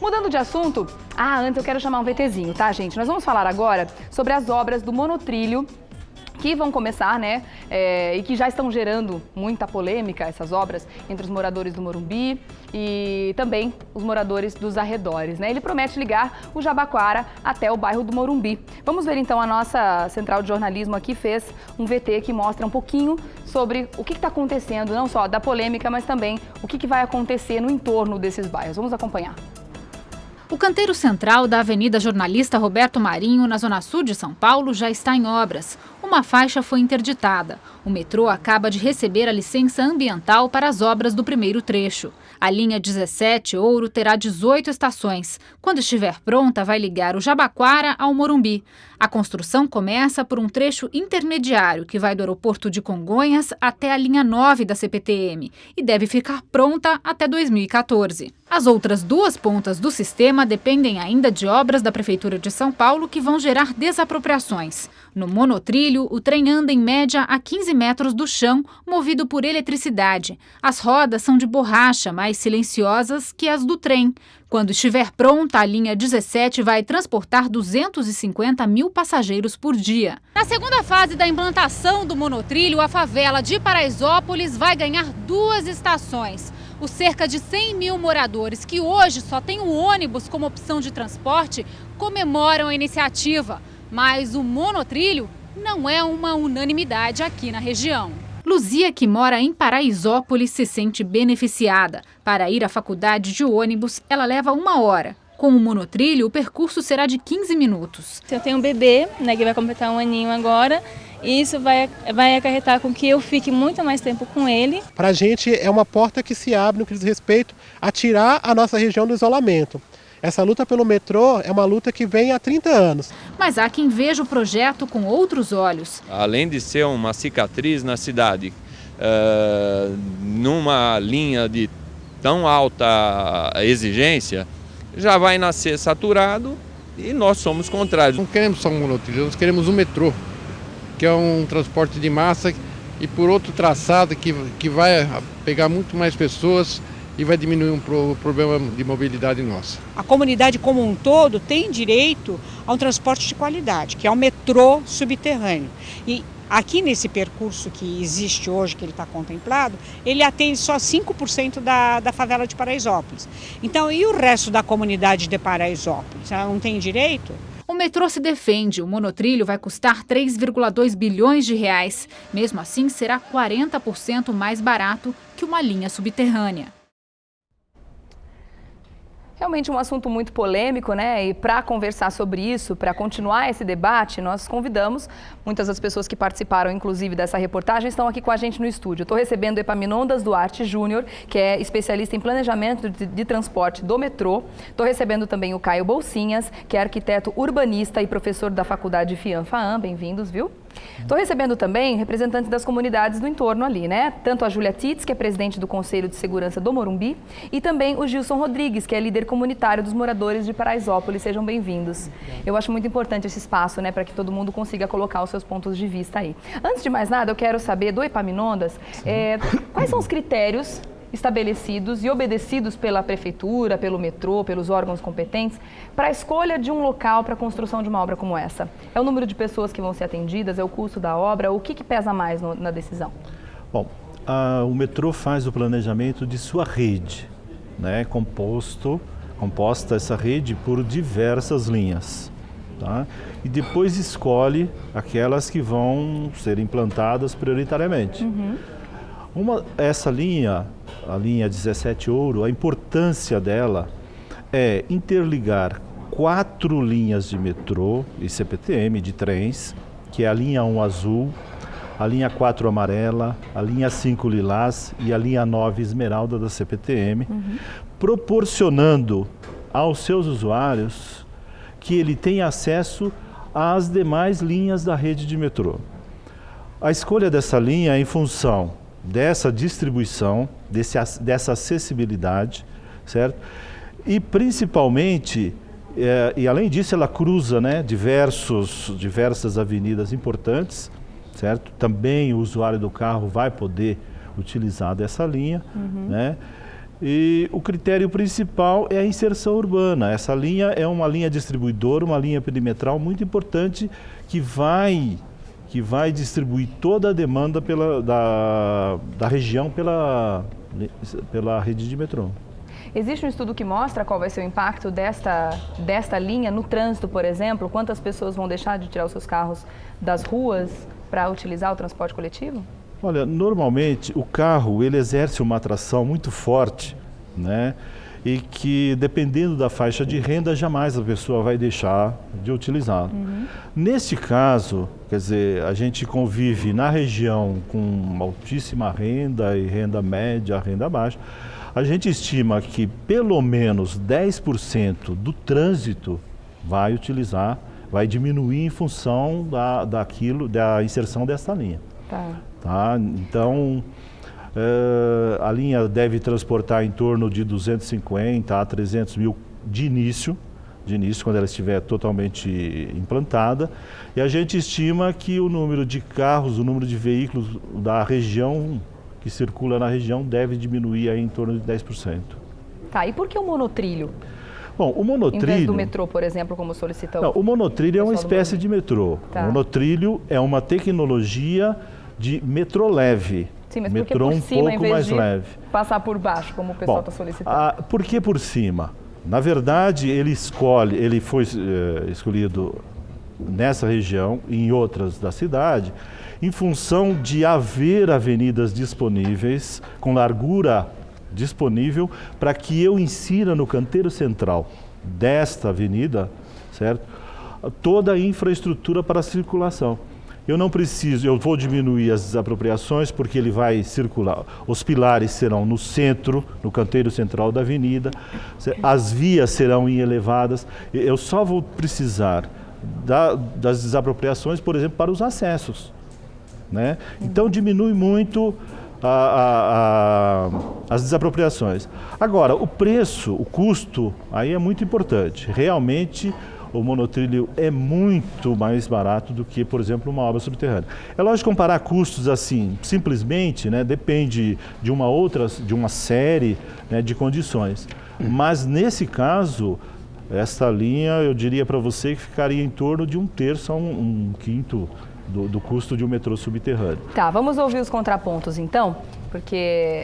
Mudando de assunto, antes eu quero chamar um VTzinho, tá, gente? Nós vamos falar agora sobre as obras do monotrilho que vão começar, né, e que já estão gerando muita polêmica, essas obras, entre os moradores do Morumbi e também os moradores dos arredores, né? Ele promete ligar o Jabaquara até o bairro do Morumbi. Vamos ver então, a nossa central de jornalismo aqui fez um VT que mostra um pouquinho sobre o que está acontecendo, não só da polêmica, mas também o que vai acontecer no entorno desses bairros. Vamos acompanhar. O canteiro central da Avenida Jornalista Roberto Marinho, na zona sul de São Paulo, já está em obras. Uma faixa foi interditada. O metrô acaba de receber a licença ambiental para as obras do primeiro trecho. A linha 17 Ouro terá 18 estações. Quando estiver pronta, vai ligar o Jabaquara ao Morumbi. A construção começa por um trecho intermediário que vai do aeroporto de Congonhas até a linha 9 da CPTM e deve ficar pronta até 2014. As outras duas pontas do sistema dependem ainda de obras da Prefeitura de São Paulo que vão gerar desapropriações. No monotrilho, o trem anda em média a 15 metros do chão, movido por eletricidade. As rodas são de borracha, mais silenciosas que as do trem. Quando estiver pronta, a linha 17 vai transportar 250 mil passageiros por dia. Na segunda fase da implantação do monotrilho, a favela de Paraisópolis vai ganhar duas estações. Os cerca de 100 mil moradores que hoje só têm o ônibus como opção de transporte comemoram a iniciativa. Mas o monotrilho não é uma unanimidade aqui na região. Luzia, que mora em Paraisópolis, se sente beneficiada. Para ir à faculdade de ônibus, ela leva 1 hora. Com o monotrilho, o percurso será de 15 minutos. Eu tenho um bebê, né, que vai completar 1 aninho agora, e isso vai acarretar com que eu fique muito mais tempo com ele. Para a gente é uma porta que se abre no que diz respeito a tirar a nossa região do isolamento. Essa luta pelo metrô é uma luta que vem há 30 anos. Mas há quem veja o projeto com outros olhos. Além de ser uma cicatriz na cidade, numa linha de tão alta exigência, já vai nascer saturado e nós somos contrários. Não queremos só um monotrilho, nós queremos um metrô, que é um transporte de massa e por outro traçado que vai pegar muito mais pessoas e vai diminuir o problema de mobilidade nossa. A comunidade como um todo tem direito a um transporte de qualidade, que é o metrô subterrâneo. E aqui nesse percurso que existe hoje, que ele está contemplado, ele atende só 5% da favela de Paraisópolis. Então, e o resto da comunidade de Paraisópolis? Ela não tem direito? O metrô se defende, o monotrilho vai custar 3,2 bilhões de reais. Mesmo assim, será 40% mais barato que uma linha subterrânea. Realmente um assunto muito polêmico, né? E para conversar sobre isso, para continuar esse debate, nós convidamos muitas das pessoas que participaram, inclusive, dessa reportagem, estão aqui com a gente no estúdio. Estou recebendo Epaminondas Duarte Júnior, que é especialista em planejamento de transporte do metrô. Estou recebendo também o Caio Bolsinhas, que é arquiteto urbanista e professor da faculdade FIAM-FAAM. Bem-vindos, viu? Estou recebendo também representantes das comunidades do entorno ali, né? Tanto a Júlia Titz, que é presidente do Conselho de Segurança do Morumbi, e também o Gilson Rodrigues, que é líder comunitário dos moradores de Paraisópolis. Sejam bem-vindos. Eu acho muito importante esse espaço, né, para que todo mundo consiga colocar os seus pontos de vista aí. Antes de mais nada, eu quero saber do Epaminondas, quais são os critérios estabelecidos e obedecidos pela prefeitura, pelo metrô, pelos órgãos competentes, para a escolha de um local para a construção de uma obra como essa? É o número de pessoas que vão ser atendidas, é o custo da obra, o que pesa mais na decisão? Bom, o metrô faz o planejamento de sua rede, né, composta essa rede por diversas linhas, tá? E depois escolhe aquelas que vão ser implantadas prioritariamente. Essa linha, a linha 17 Ouro, a importância dela é interligar 4 linhas de metrô e CPTM de trens, que é a linha 1 azul, a linha 4 amarela, a linha 5 lilás e a linha 9 esmeralda da CPTM, proporcionando aos seus usuários que ele tenha acesso às demais linhas da rede de metrô. A escolha dessa linha é em função dessa distribuição, dessa acessibilidade, certo? E principalmente, e além disso ela cruza, né, diversas avenidas importantes, certo? Também o usuário do carro vai poder utilizar dessa linha, né? E o critério principal é a inserção urbana. Essa linha é uma linha distribuidora, uma linha perimetral muito importante que vai distribuir toda a demanda da região pela rede de metrô. Existe um estudo que mostra qual vai ser o impacto desta linha no trânsito, por exemplo? Quantas pessoas vão deixar de tirar os seus carros das ruas para utilizar o transporte coletivo? Olha, normalmente o carro ele exerce uma atração muito forte, né? E que dependendo da faixa de renda, jamais a pessoa vai deixar de utilizá-lo. Neste caso, quer dizer, a gente convive na região com altíssima renda e renda média, renda baixa. A gente estima que pelo menos 10% do trânsito vai diminuir em função da inserção dessa linha. Tá? Então, a linha deve transportar em torno de 250 a 300 mil de início, quando ela estiver totalmente implantada. E a gente estima que o número de carros, o número de veículos da região, que circula na região, deve diminuir aí em torno de 10%. Tá, e por que o monotrilho? Bom, o monotrilho... Em vez do metrô, por exemplo, como solicita o monotrilho é uma espécie de metrô. Tá. O monotrilho é uma tecnologia de metrô leve. Sim, mas metrô por um cima, pouco em vez mais de leve. Passar por baixo, como o pessoal está solicitando? Por que por cima? Na verdade, ele foi escolhido nessa região e em outras da cidade, em função de haver avenidas disponíveis, com largura disponível, para que eu insira no canteiro central desta avenida, certo? Toda a infraestrutura para a circulação. Eu vou diminuir as desapropriações porque ele vai circular. Os pilares serão no centro, no canteiro central da avenida, as vias serão elevadas. Eu só vou precisar das desapropriações, por exemplo, para os acessos, né? Então diminui muito as desapropriações. Agora, o preço, o custo, aí é muito importante. Realmente, o monotrilho é muito mais barato do que, por exemplo, uma obra subterrânea. É lógico comparar custos assim, simplesmente, né, depende de uma série, né, de condições. Mas nesse caso, essa linha, eu diria para você que ficaria em torno de 1/3 a 1/5 do custo de um metrô subterrâneo. Tá, vamos ouvir os contrapontos então, porque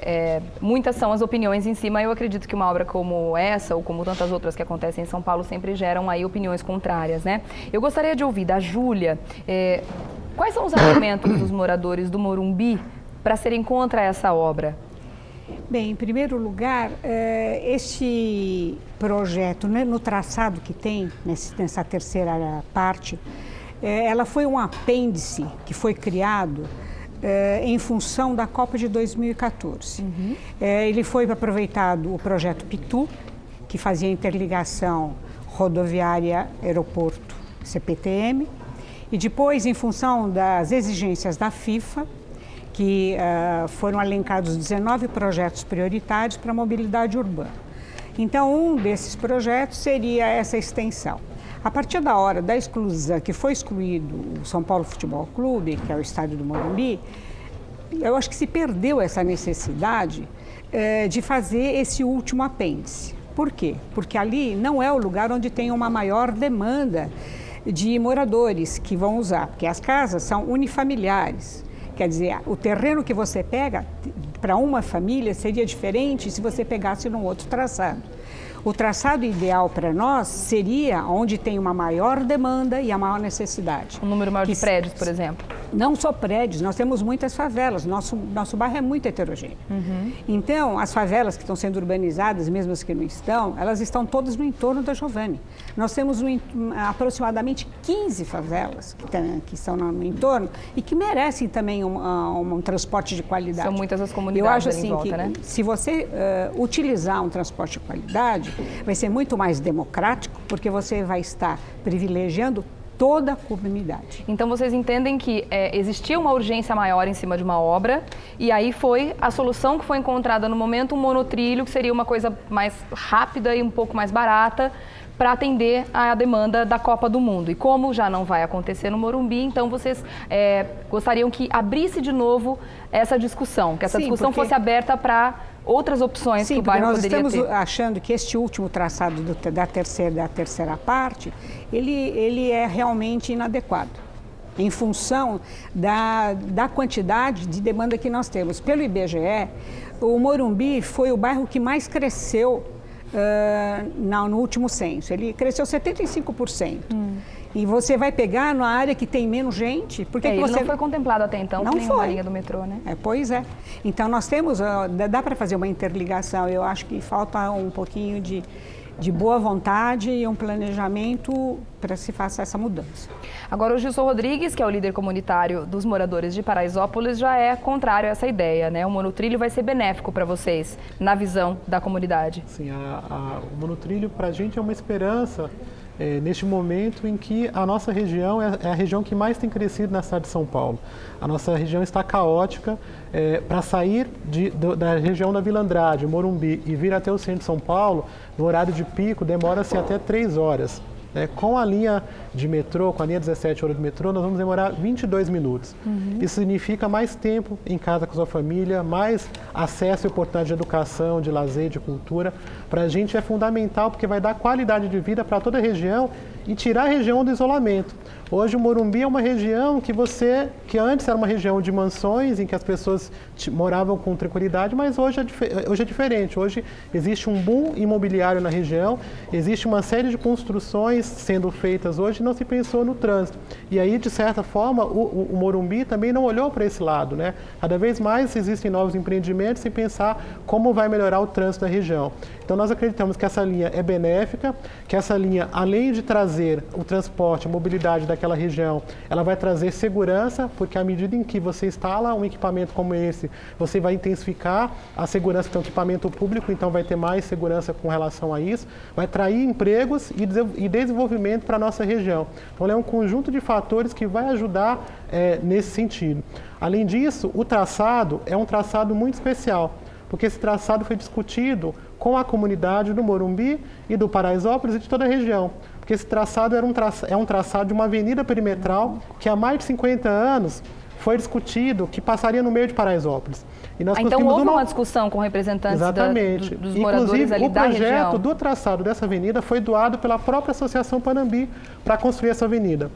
muitas são as opiniões em cima. Eu acredito que uma obra como essa, ou como tantas outras que acontecem em São Paulo, sempre geram aí opiniões contrárias, né? Eu gostaria de ouvir da Júlia, quais são os argumentos dos moradores do Morumbi para serem contra essa obra? Bem, em primeiro lugar, este projeto, né, no traçado que tem, nessa terceira parte, ela foi um apêndice que foi criado em função da Copa de 2014. Ele foi aproveitado o projeto Pitu, que fazia interligação rodoviária, aeroporto, CPTM, e depois, em função das exigências da FIFA, que foram elencados 19 projetos prioritários para a mobilidade urbana. Então, um desses projetos seria essa extensão. A partir da hora da exclusão, que foi excluído o São Paulo Futebol Clube, que é o estádio do Morumbi, eu acho que se perdeu essa necessidade de fazer esse último apêndice. Por quê? Porque ali não é o lugar onde tem uma maior demanda de moradores que vão usar, porque as casas são unifamiliares. Quer dizer, o terreno que você pega para uma família seria diferente se você pegasse num outro traçado. O traçado ideal para nós seria onde tem uma maior demanda e a maior necessidade. Um número maior de prédios, por exemplo? Não só prédios, nós temos muitas favelas, nosso bairro é muito heterogêneo. Então, as favelas que estão sendo urbanizadas, mesmo as que não estão, elas estão todas no entorno da Giovanni. Nós temos aproximadamente 15 favelas que estão no entorno e que merecem também um transporte de qualidade. São muitas as comunidades. Eu acho assim em volta, que né? Se você utilizar um transporte de qualidade, vai ser muito mais democrático, porque você vai estar privilegiando toda a comunidade. Então vocês entendem que existia uma urgência maior em cima de uma obra e aí foi a solução que foi encontrada no momento, um monotrilho, que seria uma coisa mais rápida e um pouco mais barata para atender à demanda da Copa do Mundo. E como já não vai acontecer no Morumbi, então vocês gostariam que abrisse de novo essa discussão, que essa discussão fosse aberta para outras opções que o bairro poderia ter. Sim, nós estamos achando que este último traçado da terceira parte, ele é realmente inadequado, em função da quantidade de demanda que nós temos. Pelo IBGE, o Morumbi foi o bairro que mais cresceu no último censo. Ele cresceu 75%. E você vai pegar na área que tem menos gente. Porque ele você... não foi contemplado até então, não por nenhuma foi. linha do metrô, né? Pois é. Então nós temos, dá para fazer uma interligação. Eu acho que falta um pouquinho de boa vontade e um planejamento para se faça essa mudança. Agora, o Gilson Rodrigues, que é o líder comunitário dos moradores de Paraisópolis, já é contrário a essa ideia, né? O monotrilho vai ser benéfico para vocês, na visão da comunidade. Sim, o monotrilho para a gente é uma esperança neste momento em que a nossa região é a região que mais tem crescido na cidade de São Paulo. A nossa região está caótica. Para sair da região da Vila Andrade, Morumbi, e vir até o centro de São Paulo, no horário de pico, demora-se até 3 horas. Com a linha de metrô, com a linha 17 horas do metrô, nós vamos demorar 22 minutos. Isso significa mais tempo em casa com a sua família, mais acesso e oportunidade de educação, de lazer, de cultura. Para a gente é fundamental, porque vai dar qualidade de vida para toda a região e tirar a região do isolamento. Hoje o Morumbi é uma região que antes era uma região de mansões, em que as pessoas moravam com tranquilidade, mas hoje é diferente. Hoje existe um boom imobiliário na região, existe uma série de construções sendo feitas hoje e não se pensou no trânsito. E aí, de certa forma, o Morumbi também não olhou para esse lado, né? Cada vez mais existem novos empreendimentos sem pensar como vai melhorar o trânsito da região. Então nós acreditamos que essa linha é benéfica, que essa linha, além de trazer o transporte, a mobilidade daquela região, ela vai trazer segurança, porque à medida em que você instala um equipamento como esse, você vai intensificar a segurança do equipamento público, então vai ter mais segurança com relação a isso, vai atrair empregos e desenvolvimento para a nossa região. Então é um conjunto de fatores que vai ajudar nesse sentido. Além disso, o traçado é um traçado muito especial, porque esse traçado foi discutido com a comunidade do Morumbi e do Paraisópolis e de toda a região. Porque esse traçado é um traçado de uma avenida perimetral que há mais de 50 anos foi discutido que passaria no meio de Paraisópolis. E nós então houve uma discussão com representantes dos moradores ali da região. O projeto do traçado dessa avenida foi doado pela própria Associação Panambi para construir essa avenida.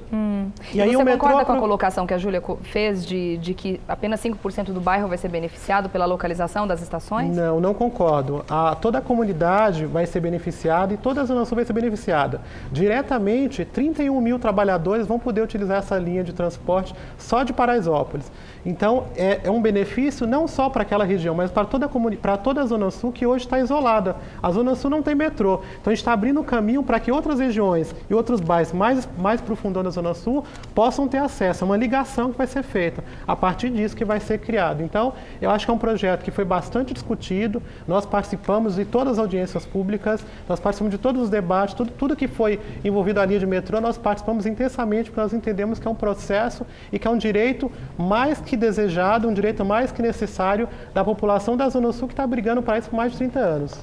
E aí você concorda com a colocação que a Júlia fez de que apenas 5% do bairro vai ser beneficiado pela localização das estações? Não concordo. Toda a comunidade vai ser beneficiada e toda a Zona Sul vai ser beneficiada. Diretamente, 31 mil trabalhadores vão poder utilizar essa linha de transporte só de Paraisópolis. Então, é um benefício não só para aquela região, mas para toda a Zona Sul, que hoje está isolada. A Zona Sul não tem metrô. Então, a gente está abrindo o caminho para que outras regiões e outros bairros mais profundão da Zona Sul possam ter acesso. É uma ligação que vai ser feita a partir disso que vai ser criado. Então, eu acho que é um projeto que foi bastante discutido. Nós participamos de todas as audiências públicas, nós participamos de todos os debates, tudo que foi envolvido a linha de metrô, nós participamos intensamente, porque nós entendemos que é um processo e que é um direito mais que desejado, um direito mais que necessário da população da Zona Sul, que está brigando para isso por mais de 30 anos.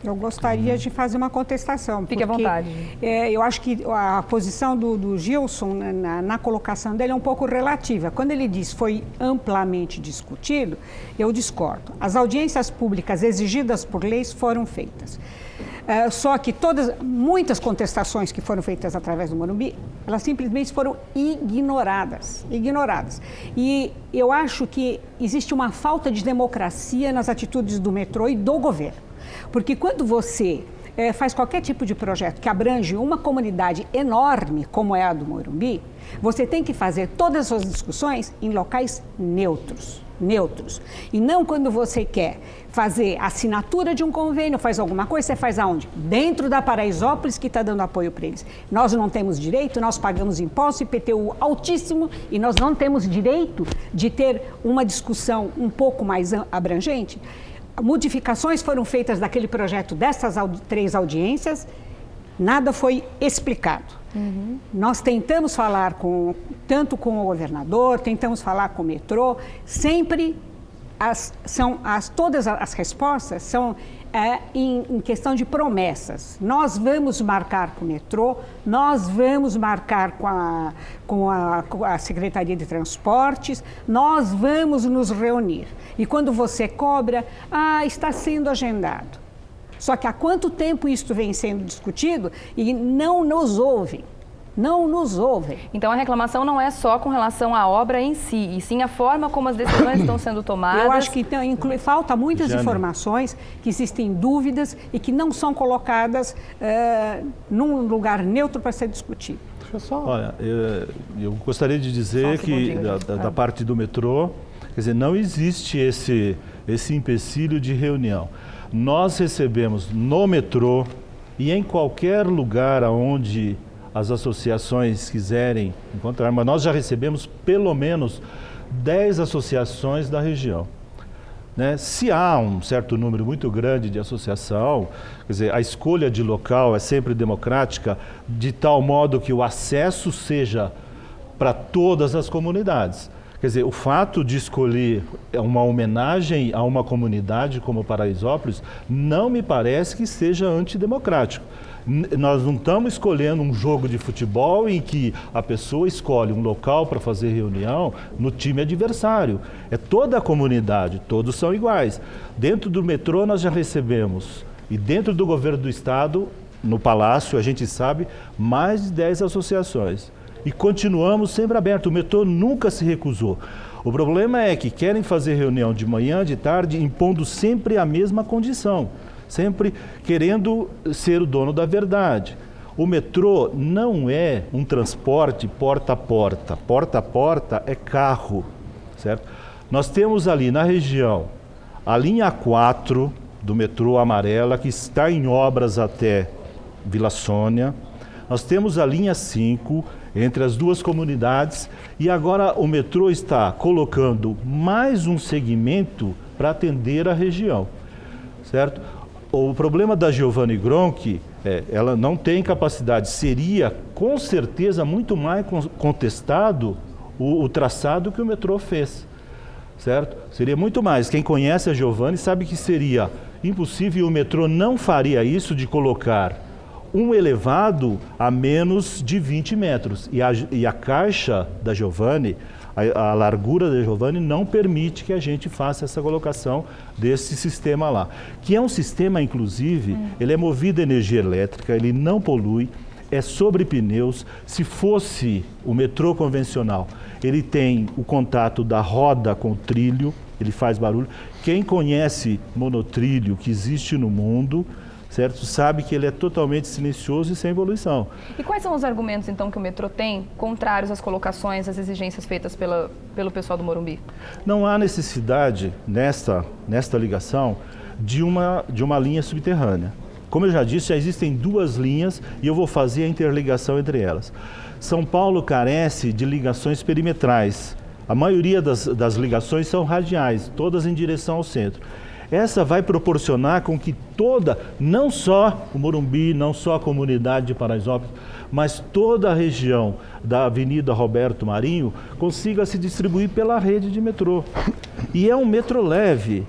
Eu gostaria de fazer uma contestação. Fique à vontade. Eu acho que a posição do Gilson na colocação dele é um pouco relativa. Quando ele diz foi amplamente discutido, eu discordo. As audiências públicas exigidas por leis foram feitas. Só que muitas contestações que foram feitas através do Morumbi, elas simplesmente foram ignoradas. E eu acho que existe uma falta de democracia nas atitudes do metrô e do governo. Porque quando você faz qualquer tipo de projeto que abrange uma comunidade enorme, como é a do Morumbi, você tem que fazer todas as suas discussões em locais neutros. E não quando você quer fazer assinatura de um convênio, faz alguma coisa, você faz aonde? Dentro da Paraisópolis, que está dando apoio para eles. Nós não temos direito, nós pagamos imposto, IPTU altíssimo, e nós não temos direito de ter uma discussão um pouco mais abrangente. Modificações foram feitas daquele projeto dessas 3 audiências, nada foi explicado. Nós tentamos falar tanto com o governador, tentamos falar com o metrô, sempre todas as respostas são em questão de promessas. Nós vamos marcar com o metrô, nós vamos marcar com a Secretaria de Transportes, nós vamos nos reunir. E quando você cobra, está sendo agendado. Só que há quanto tempo isso vem sendo discutido e não nos ouvem? Não nos ouvem. Então a reclamação não é só com relação à obra em si, e sim a forma como as decisões estão sendo tomadas. Eu acho que falta muitas informações, que existem dúvidas e que não são colocadas num lugar neutro para ser discutido. Olha, eu gostaria de dizer que da parte do metrô, quer dizer, não existe esse empecilho de reunião. Nós recebemos no metrô e em qualquer lugar onde as associações quiserem encontrar, mas nós já recebemos pelo menos 10 associações da região. Né? Se há um certo número muito grande de associação, quer dizer, a escolha de local é sempre democrática, de tal modo que o acesso seja para todas as comunidades. Quer dizer, o fato de escolher uma homenagem a uma comunidade como Paraisópolis não me parece que seja antidemocrático. Nós não estamos escolhendo um jogo de futebol em que a pessoa escolhe um local para fazer reunião no time adversário. É toda a comunidade, todos são iguais. Dentro do metrô nós já recebemos, e dentro do governo do estado, no Palácio, a gente sabe, mais de 10 associações. E continuamos sempre abertos, o metrô nunca se recusou. O problema é que querem fazer reunião de manhã, de tarde, impondo sempre a mesma condição. Sempre querendo ser o dono da verdade. O metrô não é um transporte porta a porta. Porta a porta é carro, certo? Nós temos ali na região a linha 4 do metrô amarela, que está em obras até Vila Sônia. Nós temos a linha 5 entre as duas comunidades e agora o metrô está colocando mais um segmento para atender a região, certo? O problema da Giovanni Gronchi, ela não tem capacidade, seria com certeza muito mais contestado o traçado que o metrô fez, certo? Seria muito mais. Quem conhece a Giovanni sabe que seria impossível, e o metrô não faria isso de colocar um elevado a menos de 20 metros. E a caixa da Giovanni, a largura da Giovanni não permite que a gente faça essa colocação desse sistema lá. Que é um sistema, inclusive, ele é movido a energia elétrica, ele não polui, é sobre pneus. Se fosse o metrô convencional, ele tem o contato da roda com o trilho, ele faz barulho. Quem conhece monotrilho que existe no mundo, certo? Sabe que ele é totalmente silencioso e sem poluição. E quais são os argumentos, então, que o metrô tem contrários às colocações, às exigências feitas pelo pessoal do Morumbi? Não há necessidade, nesta ligação, de uma linha subterrânea. Como eu já disse, já existem 2 linhas e eu vou fazer a interligação entre elas. São Paulo carece de ligações perimetrais. A maioria das ligações são radiais, todas em direção ao centro. Essa vai proporcionar com que não só o Morumbi, não só a comunidade de Paraisópolis, mas toda a região da Avenida Roberto Marinho consiga se distribuir pela rede de metrô. E é um metrô leve,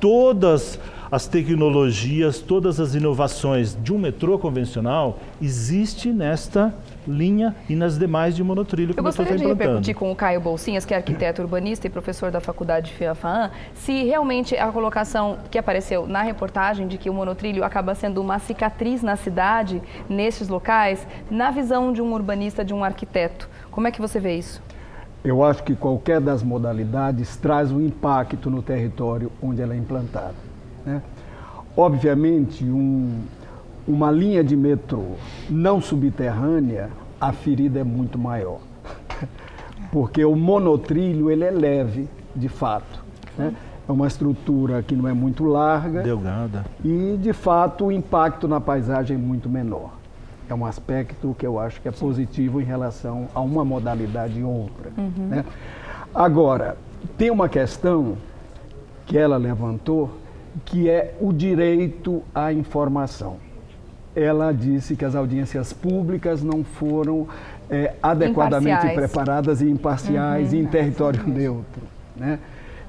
Todas as tecnologias, todas as inovações de um metrô convencional existem nesta linha e nas demais de monotrilho que o metrô está implantando. Eu gostaria de repercutir com o Caio Bolsinhas, que é arquiteto urbanista e professor da Faculdade FIAFAM, se realmente a colocação que apareceu na reportagem de que o monotrilho acaba sendo uma cicatriz na cidade, nesses locais, na visão de um urbanista, de um arquiteto. Como é que você vê isso? Eu acho que qualquer das modalidades traz um impacto no território onde ela é implantada, né? Obviamente, uma linha de metrô não subterrânea, a ferida é muito maior, porque o monotrilho ele é leve, de fato, né? É uma estrutura que não é muito larga, delgada, e de fato o impacto na paisagem é muito menor. É um aspecto que eu acho que é positivo em relação a uma modalidade e outra, né? Agora, tem uma questão que ela levantou, que é o direito à informação. Ela disse que as audiências públicas não foram adequadamente preparadas e imparciais e em território neutro, né?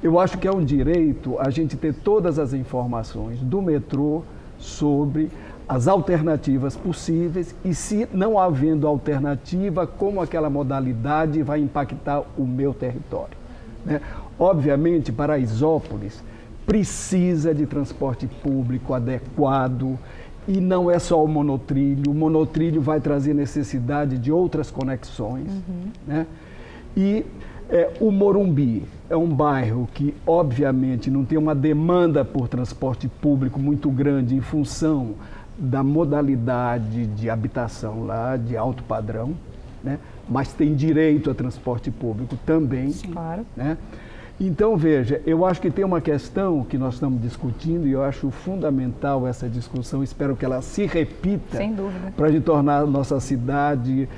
Eu acho que é um direito a gente ter todas as informações do metrô sobre as alternativas possíveis e, se não havendo alternativa, como aquela modalidade vai impactar o meu território, né? Obviamente, Paraisópolis precisa de transporte público adequado e não é só o monotrilho vai trazer necessidade de outras conexões, né? E o Morumbi é um bairro que, obviamente, não tem uma demanda por transporte público muito grande em função da modalidade de habitação lá, de alto padrão, né? Mas tem direito a transporte público também. Sim, claro. Né? Então, veja, eu acho que tem uma questão que nós estamos discutindo e eu acho fundamental essa discussão, espero que ela se repita, sem dúvida, para de tornar a nossa cidade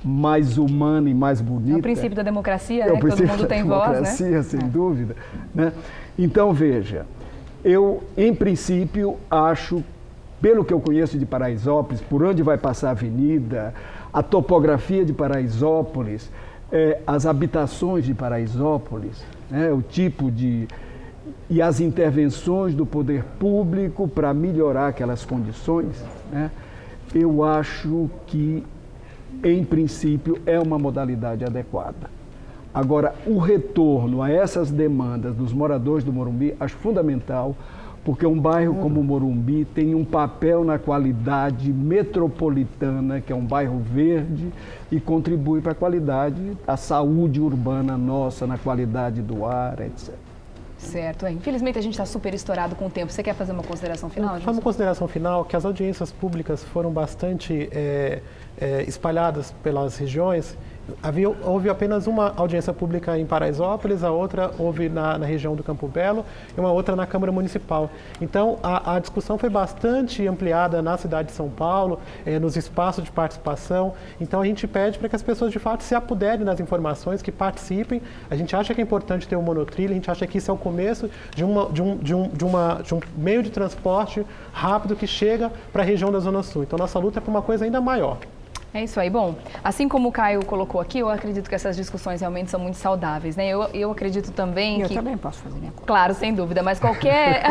mais humana e mais bonita. É o princípio da democracia, né? Todo mundo tem voz, né? Sem dúvida. Né? Então, veja, eu, em princípio, acho, pelo que eu conheço de Paraisópolis, por onde vai passar a avenida, a topografia de Paraisópolis, as habitações de Paraisópolis, né? O tipo de... e as intervenções do poder público para melhorar aquelas condições, né? Eu acho que, em princípio, é uma modalidade adequada. Agora, o retorno a essas demandas dos moradores do Morumbi acho fundamental, porque um bairro como o Morumbi tem um papel na qualidade metropolitana, que é um bairro verde, e contribui para a qualidade da saúde urbana nossa, na qualidade do ar, etc. Certo. Infelizmente, a gente está super estourado com o tempo. Você quer fazer uma consideração final, Gilson? Uma consideração final, que as audiências públicas foram bastante espalhadas pelas regiões. Houve apenas uma audiência pública em Paraisópolis, a outra houve na região do Campo Belo e uma outra na Câmara Municipal. Então, a discussão foi bastante ampliada na cidade de São Paulo, nos espaços de participação. Então, a gente pede para que as pessoas, de fato, se apoderem das informações, que participem. A gente acha que é importante ter um monotrilho, a gente acha que isso é o começo de um meio de transporte rápido que chega para a região da Zona Sul. Então, nossa luta é por uma coisa ainda maior. É isso aí. Bom, assim como o Caio colocou aqui, eu acredito que essas discussões realmente são muito saudáveis, né? Eu acredito também que... Eu também posso fazer minha coisa. Claro, sem dúvida, mas qualquer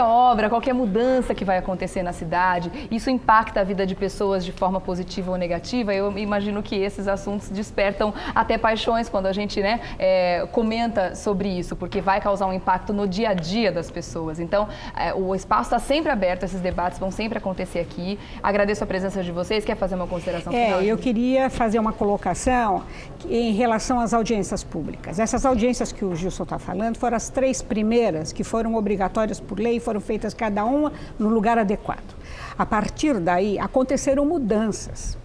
obra, qualquer mudança que vai acontecer na cidade, isso impacta a vida de pessoas de forma positiva ou negativa. Eu imagino que esses assuntos despertam até paixões quando a gente, né, comenta sobre isso, porque vai causar um impacto no dia a dia das pessoas. Então, o espaço está sempre aberto, esses debates vão sempre acontecer aqui. Agradeço a presença de vocês. Quer fazer uma consideração final? Eu queria fazer uma colocação em relação às audiências públicas. Essas audiências que o Gilson está falando foram as 3 primeiras que foram obrigatórias por lei, foram feitas cada uma no lugar adequado. A partir daí, aconteceram mudanças.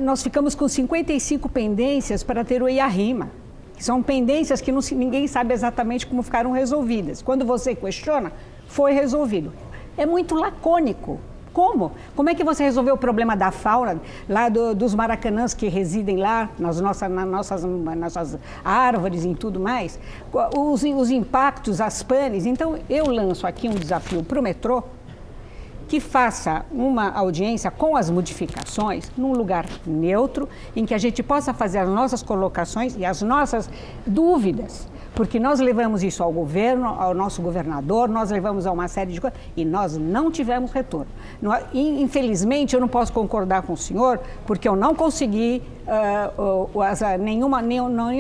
Nós ficamos com 55 pendências para ter o EIA-RIMA. São pendências que ninguém sabe exatamente como ficaram resolvidas. Quando você questiona, foi resolvido. É muito lacônico. Como? Como é que você resolveu o problema da fauna, lá dos maracanãs que residem lá, nas nossas árvores e tudo mais? Os impactos, as panes. Então, eu lanço aqui um desafio para o metrô, que faça uma audiência com as modificações num lugar neutro, em que a gente possa fazer as nossas colocações e as nossas dúvidas. Porque nós levamos isso ao governo, ao nosso governador, nós levamos a uma série de coisas e nós não tivemos retorno. Infelizmente, eu não posso concordar com o senhor, porque eu não consegui nenhuma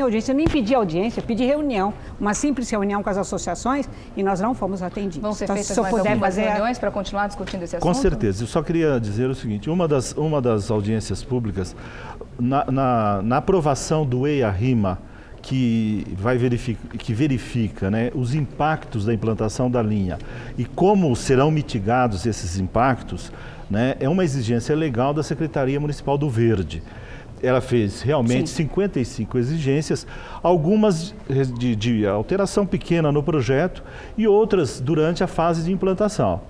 audiência, eu nem pedi audiência, eu pedi reunião, uma simples reunião com as associações e nós não fomos atendidos. Vão ser feitas mais algumas reuniões para continuar discutindo esse assunto? Com certeza. Eu só queria dizer o seguinte, uma das audiências públicas, na aprovação do EIA-RIMA, que verifica, né, os impactos da implantação da linha e como serão mitigados esses impactos, né, é uma exigência legal da Secretaria Municipal do Verde. Ela fez realmente 55 exigências, algumas de alteração pequena no projeto e outras durante a fase de implantação.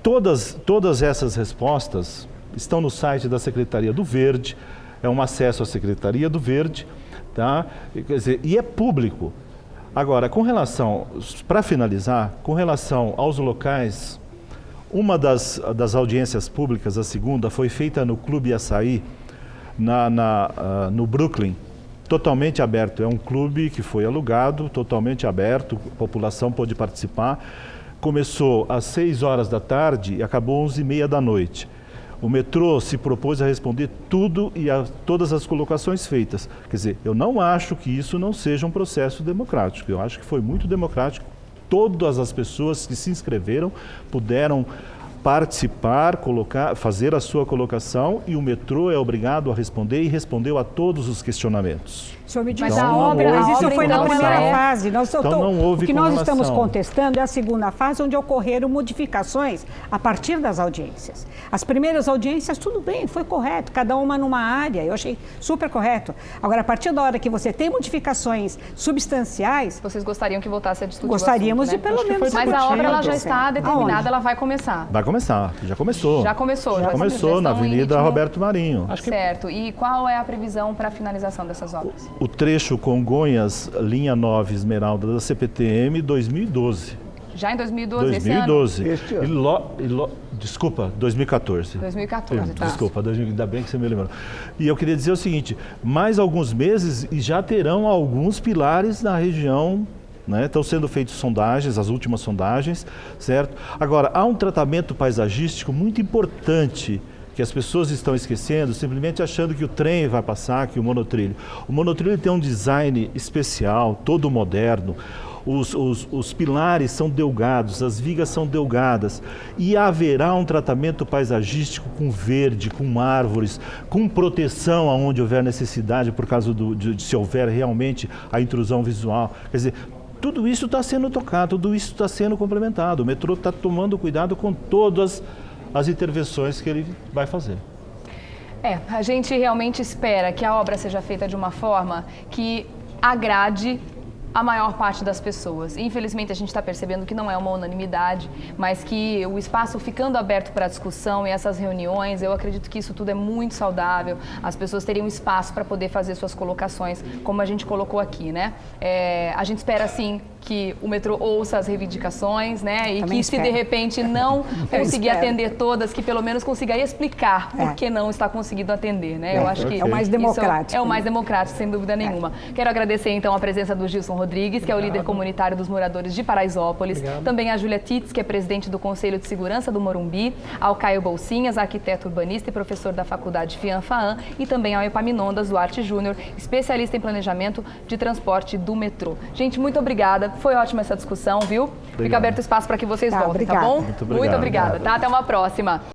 Todas essas respostas estão no site da Secretaria do Verde, é um acesso à Secretaria do Verde, tá? Quer dizer, e é público. Agora, para finalizar, com relação aos locais, uma das audiências públicas, a segunda, foi feita no Clube Açaí, no Brooklyn, totalmente aberto. É um clube que foi alugado, totalmente aberto, a população pôde participar. Começou às 6 horas da tarde e acabou às 11h30 da noite. O metrô se propôs a responder tudo e a todas as colocações feitas. Quer dizer, eu não acho que isso não seja um processo democrático. Eu acho que foi muito democrático. Todas as pessoas que se inscreveram puderam participar, fazer a sua colocação, e o metrô é obrigado a responder e respondeu a todos os questionamentos. O senhor me disse, Mas a obra, mas isso foi na primeira fase. Não houve o que nós correlação. estamos contestando é a segunda fase, onde ocorreram modificações a partir das audiências. As primeiras audiências, tudo bem, foi correto, cada uma numa área, eu achei super correto. Agora, a partir da hora que você tem modificações substanciais... Vocês gostariam que voltasse a discutir Gostaríamos o assunto, de pelo menos... Mas a obra ela já está determinada, Aonde? ela vai começar. Vai começar, já começou. Já começou. Já começou na Avenida Roberto Marinho. Certo. E qual é a previsão para a finalização dessas obras? O trecho Congonhas, linha 9 Esmeralda da CPTM, 2012. Já em 2012, 2012. Este ano. Desculpa, 2014. 2014, tá. Desculpa, ainda bem que você me lembrou. E eu queria dizer o seguinte, mais alguns meses e já terão alguns pilares na região, né? Estão sendo feitas sondagens, as últimas sondagens, certo? Agora, há um tratamento paisagístico muito importante que as pessoas estão esquecendo, simplesmente achando que o trem vai passar, que o monotrilho. O monotrilho tem um design especial, todo moderno. Os pilares são delgados, as vigas são delgadas e haverá um tratamento paisagístico com verde, com árvores, com proteção aonde houver necessidade por causa de se houver realmente a intrusão visual. Quer dizer, tudo isso está sendo tocado, tudo isso está sendo complementado. O metrô está tomando cuidado com todas as intervenções que ele vai fazer. A gente realmente espera que a obra seja feita de uma forma que agrade a maior parte das pessoas. Infelizmente, a gente está percebendo que não é uma unanimidade, mas que o espaço ficando aberto para discussão e essas reuniões, eu acredito que isso tudo é muito saudável. As pessoas teriam espaço para poder fazer suas colocações, como a gente colocou aqui, né? A gente espera, sim, que o metrô ouça as reivindicações, né? E Também que espero. se de repente não conseguir espero. atender todas, que pelo menos consiga explicar por que não está conseguindo atender, né? Eu acho que é o mais democrático. isso é o mais democrático, sem dúvida nenhuma. Quero agradecer então a presença do Gilson Rodrigues, que é o líder comunitário dos moradores de Paraisópolis, também a Júlia Titz, que é presidente do Conselho de Segurança do Morumbi, ao Caio Bolsinhas, arquiteto urbanista e professor da Faculdade FIAM-FAAM, e também ao Epaminondas Duarte Júnior, especialista em planejamento de transporte do metrô. Gente, muito obrigada. Foi ótima essa discussão, viu? Fica aberto espaço para que vocês voltem, obrigada. tá bom? Muito obrigado. Muito obrigada, tá? Até uma próxima.